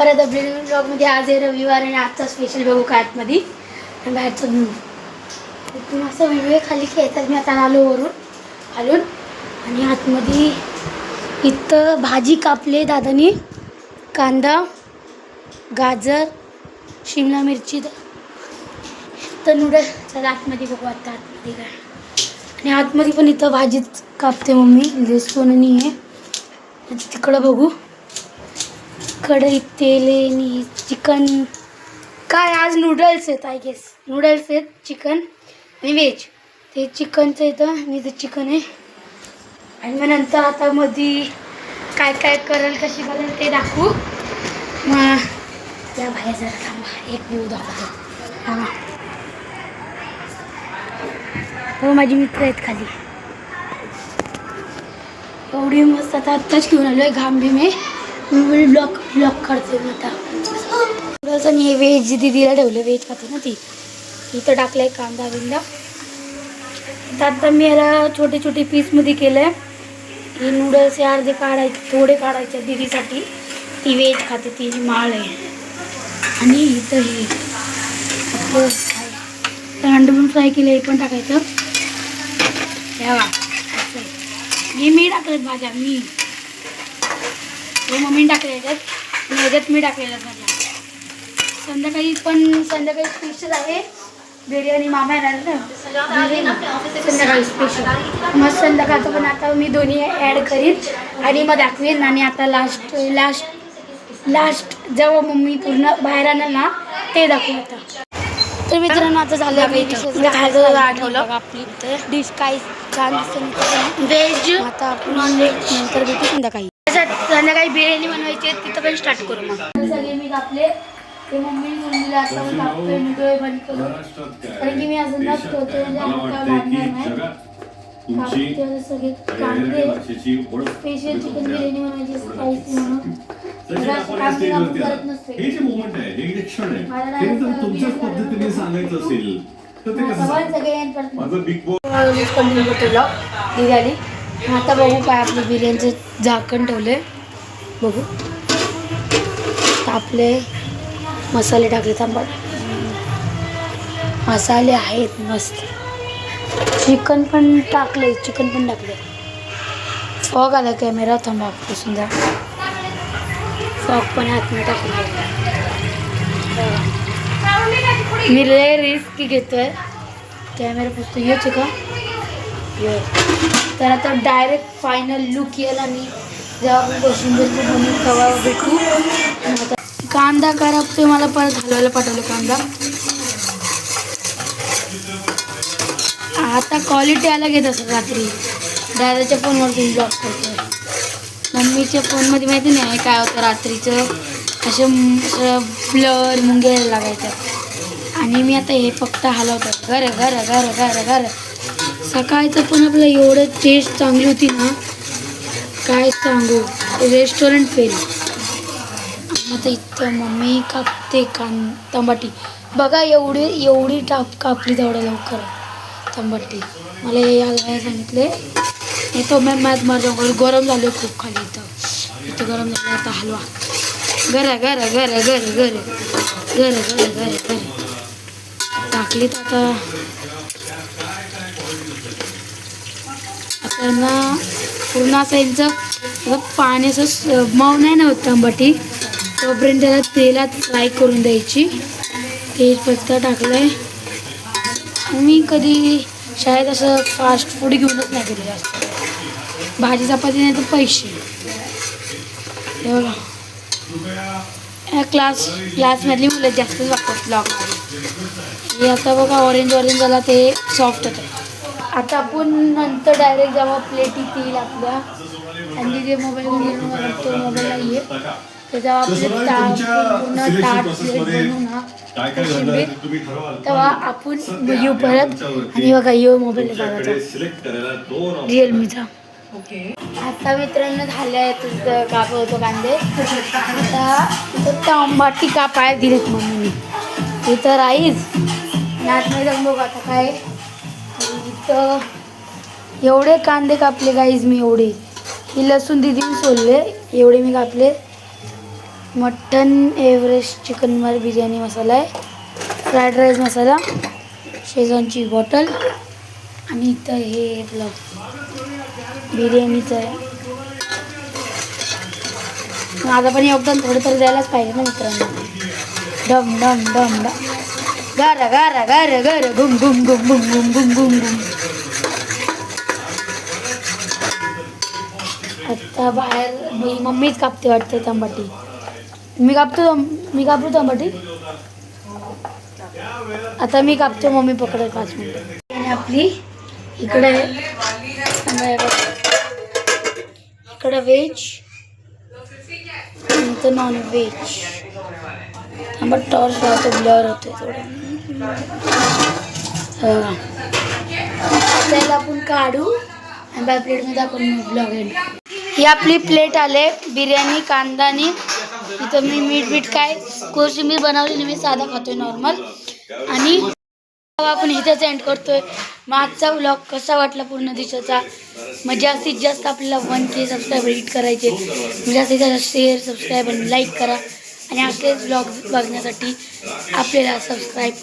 परत अपडेट ब्लॉगमध्ये आज आहे रविवार आणि आजचा स्पेशल बघू काय आतमध्ये बाहेरचं व्ह्यू. इथून असं व्ह्यू खाली खेळतात. मी आता आलो वरून खालून आणि आतमध्ये इथं भाजी कापले दादानी, कांदा, गाजर, शिमला मिरची. तर नूडल्स चला आतमध्ये बघू आता आतमध्ये काय. आणि आतमध्ये पण इथं भाजीच कापते मम्मी, लेसोनी आहे तिकडं बघू. कढई, तेल आणि चिकन. काय आज नूडल्स आहेत आय गेस. नूडल्स आहेत, चिकन आणि व्हेज. ते चिकनचं इथं आणि इथं चिकन आहे. आणि मग नंतर आता मध्ये काय काय करेल, कशी करेल ते दाखवू. मग या बाहेर जरा थांबा, एक व्ह्यू दाखवतो. हां हो, माझी मित्र आहेत खाली. एवढी मस्त. आता आत्ताच घेऊन आलो आहे घाम बिमे. मी ब्लॉक काढते मग आता. नूडल्स आणि हे व्हेज दिदीला ठेवलं, व्हेज खाते ना ती. इथं टाकलं आहे कांदा बिंदा. तर आता मी याला छोटे छोटे पीसमध्ये केलं आहे. हे नूडल्स हे अर्धे काढायचे, थोडे काढायचे दीदीसाठी. ती व्हेज खाते, ती माळ आहे. आणि इथं हे आपलं अंडे पण फ्राय केलं, हे पण टाकायचं. तेव्हा हे मी टाकलेत भाज्या, मी मम्मीने टाकले याच्यात आणि ह्याच्यात मी टाकलेल्या भाज्या. संध्याकाळी स्पेशल आहे बिर्याणी. मामा येणार ना संध्याकाळी स्पेशल. मग संध्याकाळचं पण आता मी दोन्ही ॲड करीन आणि मग दाखवेन. आणि आता लास्ट जेव्हा मम्मी पूर्ण बाहेर आणेल ना ते दाखवू. आता तर मित्रांनो आता झालं काही आठवलं आपली डिश काय छान दिसते व्हेज. आता आपण नंतर भेटू संध्याकाळी. संध्याकाळी बिर्याणी बनवायची आहे, तिथं पण स्टार्ट करू. मग सगळे मी कापले ते मम्मी मुलीला आता मी कापतोय व्हिडिओ बंद करून, कारण की मी अजून नसतो ते लागणार नाही. कापते सगळे कांदे. स्पेशल चिकन बिर्याणी बनवायची स्पायसी म्हणून. करत नसते बिर्याणी. आता बघू काय आपलं बिर्याणीचं झाकण ठेवले, बघू. आपले मसाले टाकले, थांबा. मसाले आहेत मस्त. चिकन पण टाकले. फॉग आला कॅमेरा, थांबा पासून जा. फॉग पण हातमध्ये टाकले. मी लय रिस्क घेतोय. कॅमेरा पुसतो येच का. तर आता डायरेक्ट फायनल लुक येईल आणि जेव्हा आपण बसून तेव्हा भेटू. आता कांदा करपते, मला परत हलवायला पाठवलं कांदा. आता क्वालिटी अलग येत असत. रात्री दादाच्या फोनवरती ब्लॉग करतो. मम्मीच्या फोनमध्ये माहिती नाही काय होतं रात्रीचं, असं ब्लर मुंग्या लागायचं. आणि मी आता हे फक्त हलवतो. घर सकाळचं पण आपलं एवढं टेस्ट चांगली होती ना, काय सांगू. Restaurant fail. आता इथं मम्मी कापते तंबाटी. बघा एवढी कापली तेवढ्या लवकर तंबाटी. मला हे हलवायला सांगितले. हे तो माझं गरम झालं खूप खाली. इथं गरम झालं. आता हलवा. घर टाकलीत. आता ना पूर्ण असं यांचं पाणी असं मऊ नाही ना होत तंबाटी, तोपर्यंत त्याला तेलात फ्राय करून द्यायची. तेजपत्ता टाकलंय. मी कधी शाळेत असं फास्ट फूड घेऊनच नाही गेले जास्त. भाजी चपाती नाही तर पैसे. हे बघा क्लासमधली मुलं जास्तच वापरतात ब्लॉगमध्ये. हे आता बघा ऑरेंज झाला, ते सॉफ्ट होतं. आता आपण नंतर डायरेक्ट जेव्हा प्लेट येतील आपल्या आणि जे मोबाईल तो मोबाईलला ये तेव्हा आपले पूर्ण ताट प्लेट बनवू ना तेव्हा आपण येऊ परत. आणि बघा येऊ मोबाईल दादाचा रिअलमीचा. आता मित्रांनो झाले आहेत काप होतो कांदे. आता टमाटी कापाय दिलेत मम्मीने. इथं राईस नाच नाही जाऊन बघ आता काय. इथं एवढे कांदे कापले गाईज मी. एवढे ही लसूण दिदीने सोलले, एवढे मी कापले. मटन एव्हरेस्ट चिकन बिर्याणी मसाला आहे, फ्राईड राईस मसाला, शेजवानची बॉटल आणि इथं हे आपलं बिर्याणीचं आहे. माझं पण योगदान थोडं तरी द्यायलाच पाहिजे ना मित्रांनो. डम डम डम डम गारा गारा गारा गारा गुम गुम गुम गुम गुम गुम गुम गुम. आता बाहेर मम्मीच कापते वाटते तंबाटी. मी कापतो तंबाटी. आता मी कापतो, मम्मी पकडेल 5 मिनिटं. आणि आपली इकडे इकडं व्हेज नंतर नॉन व्हेज. आंबा टॉर्च लावतो, ब्लर होते थोडं. त्याला आपण काढू आणि बाय प्लेटमध्ये आपण ब्लॉग एंड. ही आपली प्लेट आले बिर्याणी कांदानी. इथं मी मीठ काय कोशिंबीर बनवली, मी साधा खातोय नॉर्मल. आणि आपण इथेच एंड करतोय. मागचा व्लॉग कसा वाटला पूर्ण दिवसाचा, मग जास्तीत जास्त आपल्याला 1K सबस्क्रायबर हिट करायचे. जास्तीत जास्त शेअर सबस्क्राईब आणि लाईक करा. आणि असेच व्लॉग बघण्यासाठी आपल्याला सबस्क्राईब